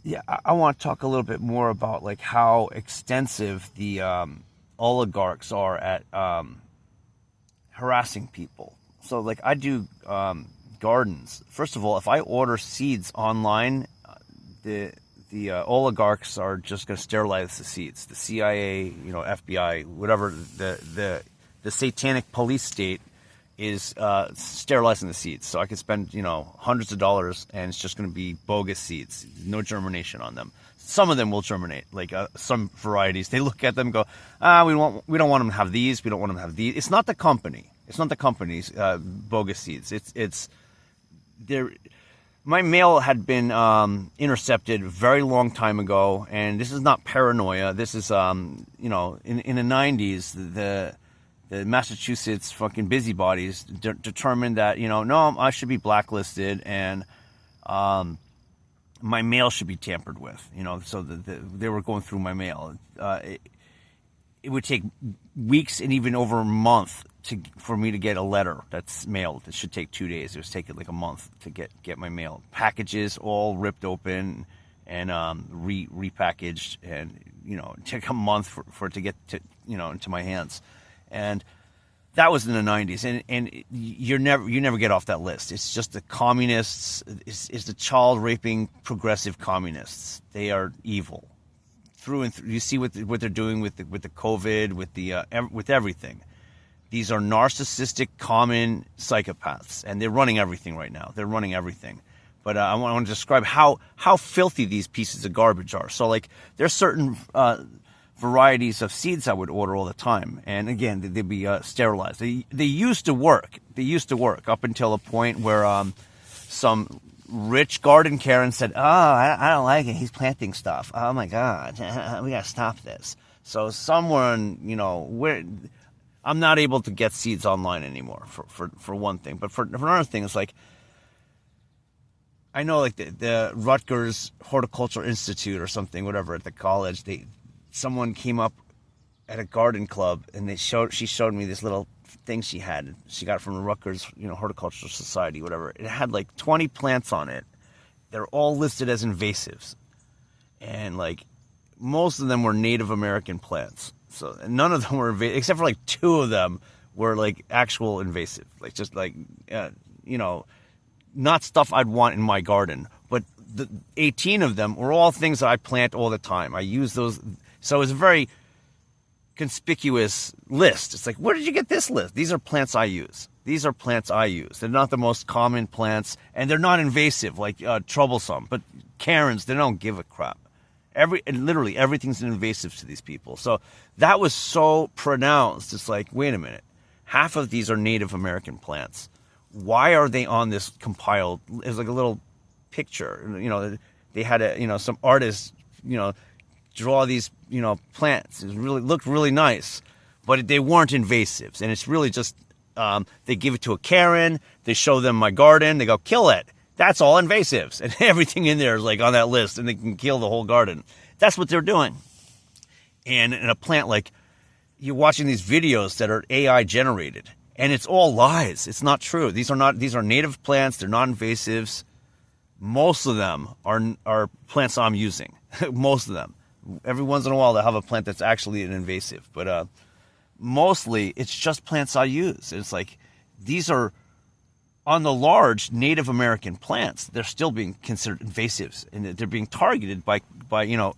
Yeah, I want to talk a little bit more about like how extensive the oligarchs are at harassing people. So like I do gardens. First of all, if I order seeds online, the oligarchs are just going to sterilize the seeds. The CIA, FBI, whatever the satanic police state is sterilizing the seeds. So I could spend hundreds of dollars, and it's just going to be bogus seeds, no germination on them. Some of them will germinate, like some varieties. They look at them and go, we don't want them to have these. We don't want them to have these. It's not the company. It's not the company's bogus seeds. It's there. My mail had been intercepted a very long time ago, and this is not paranoia. This is in the 90s, the Massachusetts fucking busybodies determined that no, I should be blacklisted, and my mail should be tampered with. So they were going through my mail. It would take weeks and even over a month for me to get a letter that's mailed. It should take 2 days. It was taking like a month to get my mail. Packages all ripped open and repackaged, and it took a month for it to get to into my hands. And that was in the 90s, and you never get off that list. It's just the communists. It's the child raping progressive communists. They are evil through and through. You see what they're doing with the COVID, with everything. These are narcissistic, common psychopaths, and they're running everything right now. They're running everything. But I want to describe how filthy these pieces of garbage are. So like there's certain varieties of seeds I would order all the time, and again they'd be sterilized. They used to work. They used to work up until a point where some rich garden Karen said, "Oh, I don't like it. He's planting stuff. Oh my God, we gotta stop this." So someone, where I'm not able to get seeds online anymore for one thing, but for another thing, it's like I know like the Rutgers Horticultural Institute or something, whatever, at the college, someone came up at a garden club and she showed me this little thing she had. She got it from the Rutgers, Horticultural Society, whatever. It had like 20 plants on it. They're all listed as invasives. And like most of them were Native American plants. So none of them were invasive, except for like 2 of them were like actual invasive. Like just like, not stuff I'd want in my garden. But the 18 of them were all things that I plant all the time. I use those. So it's a very conspicuous list. It's like, where did you get this list? These are plants I use. These are plants I use. They're not the most common plants, and they're not invasive, like troublesome. But Karens, they don't give a crap. Literally everything's invasive to these people. So that was so pronounced. It's like, wait a minute. Half of these are Native American plants. Why are they on this compiled? It's like a little picture. They had some artists, draw these, plants. It looked really nice, but they weren't invasives. And it's really just, they give it to a Karen. They show them my garden. They go, kill it. That's all invasives. And everything in there is like on that list, and they can kill the whole garden. That's what they're doing. And in a plant, like you're watching these videos that are AI generated, and it's all lies. It's not true. These are native plants. They're not invasives. Most of them are plants I'm using. Most of them. Every once in a while, they'll have a plant that's actually an invasive. But mostly, it's just plants I use. It's like these are, on the large, Native American plants. They're still being considered invasives, and they're being targeted by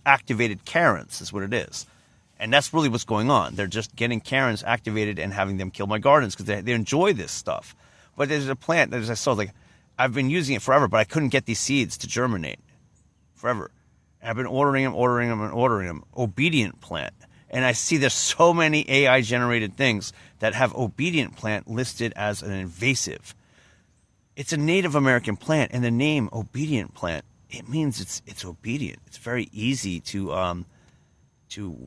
activated Karens is what it is. And that's really what's going on. They're just getting Karens activated and having them kill my gardens because they enjoy this stuff. But there's a plant, as I saw, like I've been using it forever, but I couldn't get these seeds to germinate forever. I've been ordering them. Obedient plant. And I see there's so many AI-generated things that have obedient plant listed as an invasive. It's a Native American plant, and the name obedient plant, it means it's obedient. It's very easy to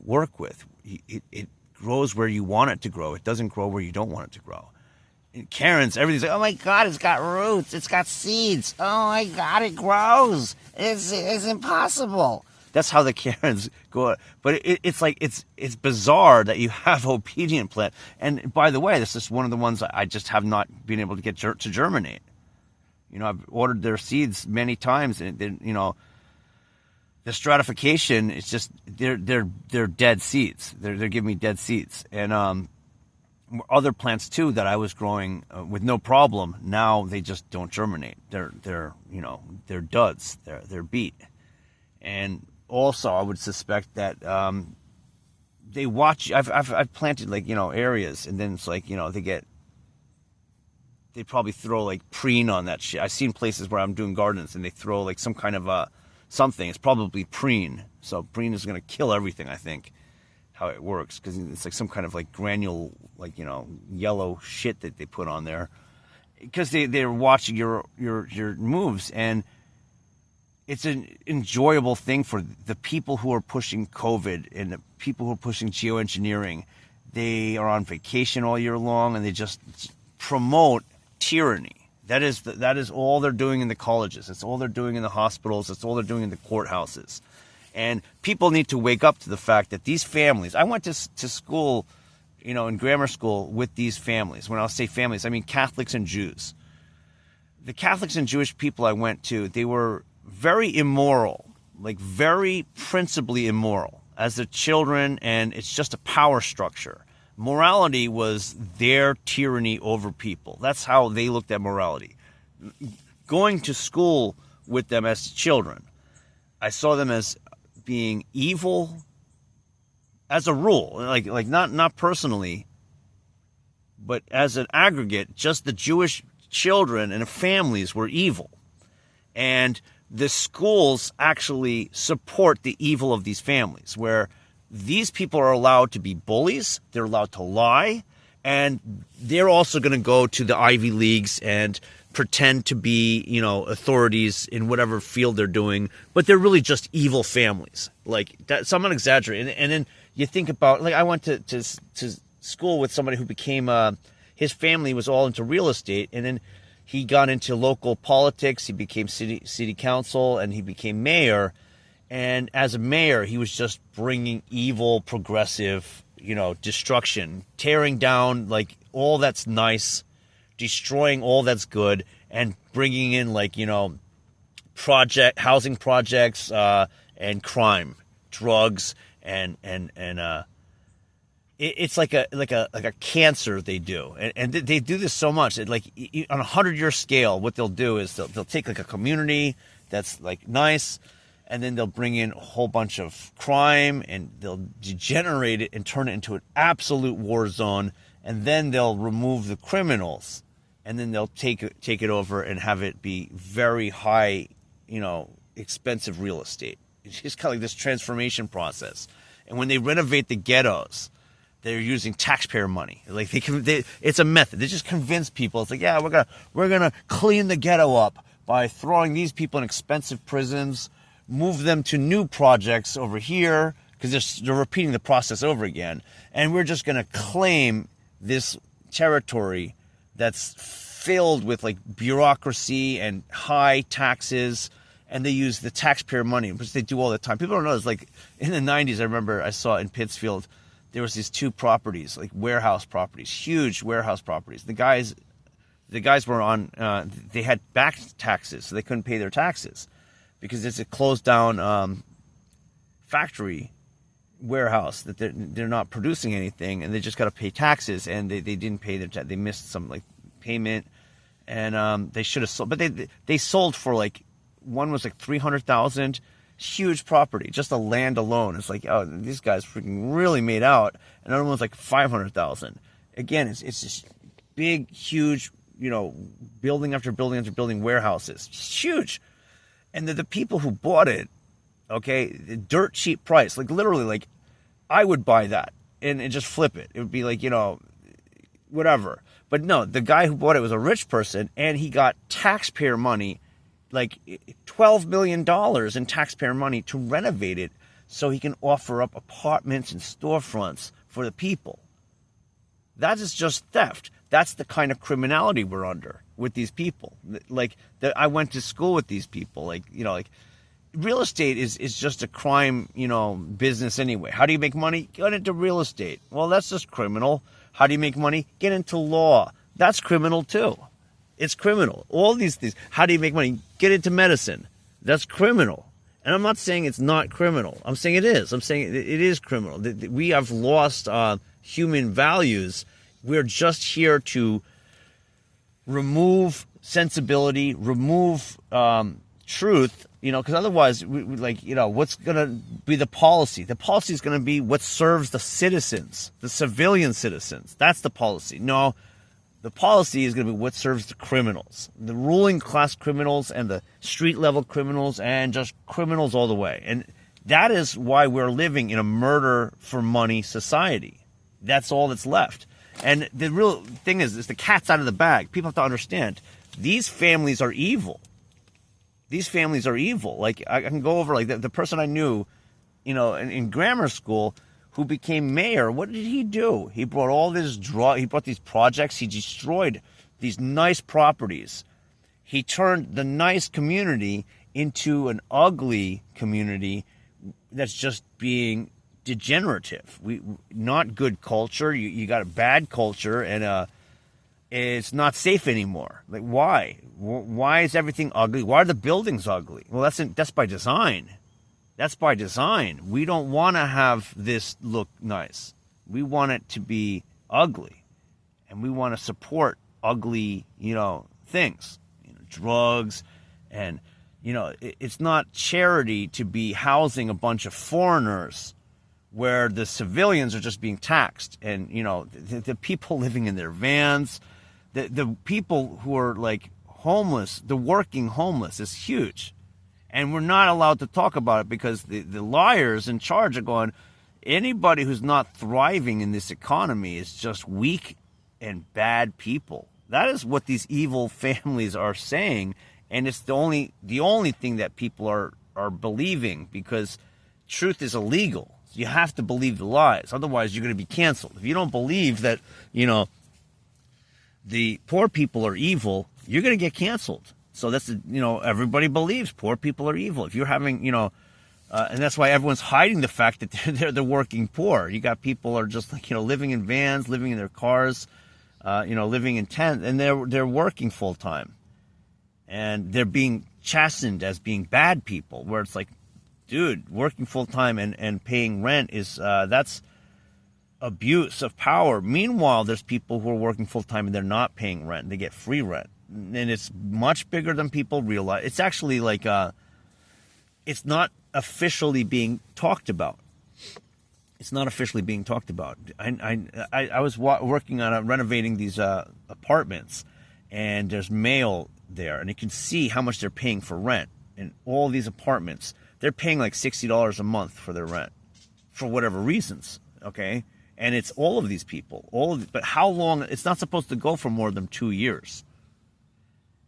work with. It grows where you want it to grow. It doesn't grow where you don't want it to grow. And Karen's, everything's like, oh my God, it's got roots, it's got seeds. Oh my God, it grows. It's impossible. That's how the Karens go. But it's like it's bizarre that you have obedient plant. And by the way, this is one of the ones I just have not been able to get to germinate. I've ordered their seeds many times, and the stratification, it's just they're dead seeds. They're giving me dead seeds. And other plants too that I was growing with no problem, now they just don't germinate. They're duds. They're beat. And also I would suspect that they watch. I've planted like areas, and then it's like they probably throw like preen on that shit. I've seen places where I'm doing gardens and they throw like some kind of something. It's probably preen. So preen is going to kill everything, I think, how it works, because it's like some kind of like granule, like yellow shit that they put on there, because they're watching your moves. And it's an enjoyable thing for the people who are pushing COVID and the people who are pushing geoengineering. They are on vacation all year long, and they just promote tyranny. That is all they're doing in the colleges. It's all they're doing in the hospitals. It's all they're doing in the courthouses. And people need to wake up to the fact that these families, I went to school, in grammar school with these families. When I say families, I mean Catholics and Jews. The Catholics and Jewish people I went to, they were very immoral, like very principally immoral as the children, and it's just a power structure. Morality was their tyranny over people. That's how they looked at morality. Going to school with them as children, I saw them as being evil as a rule, like not personally, but as an aggregate. Just the Jewish children and families were evil. And the schools actually support the evil of these families, where these people are allowed to be bullies, they're allowed to lie, and they're also going to go to the Ivy Leagues and pretend to be, authorities in whatever field they're doing, but they're really just evil families. Like that, so I'm not exaggerating. And then you think about, like, I went to school with somebody who became, his family was all into real estate, and then he got into local politics. He became city council, and he became mayor. And as a mayor, he was just bringing evil, progressive, destruction, tearing down like all that's nice, destroying all that's good, and bringing in like, housing projects, and crime, drugs, and it's like a cancer they do. And they do this so much. Like on a 100-year scale, what they'll do is they'll take like a community that's like nice, and then they'll bring in a whole bunch of crime, and they'll degenerate it and turn it into an absolute war zone. And then they'll remove the criminals, and then they'll take it over and have it be very high, expensive real estate. It's just kind of like this transformation process. And when they renovate the ghettos, they're using taxpayer money. Like it's a method. They just convince people. It's like, yeah, we're gonna clean the ghetto up by throwing these people in expensive prisons, move them to new projects over here, because they're repeating the process over again. And we're just going to claim this territory that's filled with like bureaucracy and high taxes. And they use the taxpayer money, which they do all the time. People don't know this. Like in the 90s, I remember I saw in Pittsfield, there was these two properties, like warehouse properties, huge warehouse properties. The guys were on, they had back taxes, so they couldn't pay their taxes, because it's a closed down factory warehouse that they're not producing anything, and they just got to pay taxes, and they didn't pay their they missed some like payment, and they should have sold, but they sold for like, one was like $300,000, huge property, just the land alone. It's like, oh, these guys freaking really made out. Another one was like $500,000. Again, it's just big, huge, building after building after building, warehouses, it's huge. And the people who bought it, okay, the dirt cheap price, like literally, like I would buy that and just flip it. It would be like, whatever. But no, the guy who bought it was a rich person, and he got taxpayer money, like $12 million in taxpayer money to renovate it so he can offer up apartments and storefronts for the people. That is just theft. That's the kind of criminality we're under with these people. Like, I went to school with these people. Like, like real estate is just a crime, business anyway. How do you make money? Get into real estate. Well, that's just criminal. How do you make money? Get into law. That's criminal too. It's criminal. All these things. How do you make money? Get into medicine. That's criminal. And I'm not saying it's not criminal. I'm saying it is. I'm saying it is criminal. We have lost human values. We're just here to remove sensibility, remove truth, because otherwise, what's going to be the policy? The policy is going to be what serves the citizens, the civilian citizens. That's the policy. No, the policy is going to be what serves the criminals, the ruling class criminals and the street level criminals and just criminals all the way. And that is why we're living in a murder for money society. That's all that's left. And the real thing is the cat's out of the bag. People have to understand these families are evil. These families are evil. Like I can go over like the person I knew, in grammar school who became mayor. What did he do? He brought all this he brought these projects. He destroyed these nice properties. He turned the nice community into an ugly community that's just being degenerative. Not good culture. You got a bad culture, and it's not safe anymore. Like why? Why is everything ugly? Why are the buildings ugly? Well, that's by design. That's by design. We don't want to have this look nice. We want it to be ugly, and we want to support ugly, things, drugs, and it's not charity to be housing a bunch of foreigners where the civilians are just being taxed, and the people living in their vans, the people who are like homeless, the working homeless is huge. And we're not allowed to talk about it because the liars in charge are going, anybody who's not thriving in this economy is just weak and bad people. That is what these evil families are saying, and it's the only thing that people are believing, because truth is illegal. So you have to believe the lies, otherwise you're going to be canceled. If you don't believe that the poor people are evil, you're going to get canceled. So that's everybody believes poor people are evil. If you're having and that's why everyone's hiding the fact that they're the working poor. You got people are just like living in vans, living in their cars, living in tents, and they're working full time, and they're being chastened as being bad people. Where it's like, dude, working full time and paying rent is that's abuse of power. Meanwhile, there's people who are working full time and they're not paying rent. They get free rent. And it's much bigger than people realize. It's actually like it's not officially being talked about. It's not officially being talked about. I was working on renovating these apartments, and there's mail there, and you can see how much they're paying for rent. In all these apartments, they're paying like $60 a month for their rent, for whatever reasons. Okay, and it's all of these people, but how long? It's not supposed to go for more than 2 years.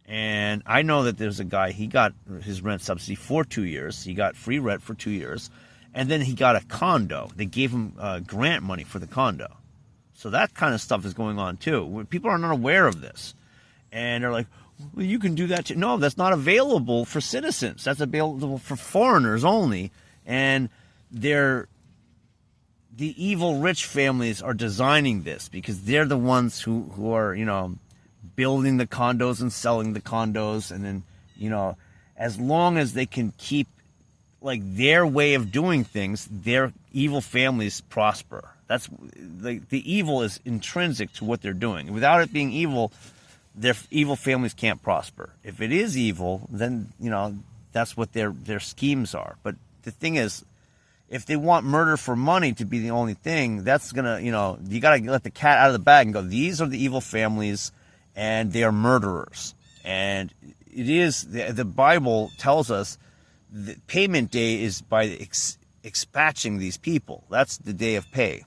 And I know that there's a guy, he got his rent subsidy for 2 years. He got free rent for 2 years. And then he got a condo. They gave him grant money for the condo. So that kind of stuff is going on too. People are not aware of this. And they're like, well, you can do that too. No, that's not available for citizens. That's available for foreigners only. And the evil rich families are designing this because they're the ones who are, building the condos and selling the condos, and then as long as they can keep like their way of doing things, their evil families prosper. That's like the evil is intrinsic to what they're doing. Without it being evil, their evil families can't prosper. If it is evil, then that's what their schemes are. But the thing is, if they want murder for money to be the only thing, that's gonna you gotta let the cat out of the bag and go, these are the evil families, and they are murderers. And it is, the Bible tells us the payment day is by expatching these people. That's the day of pay.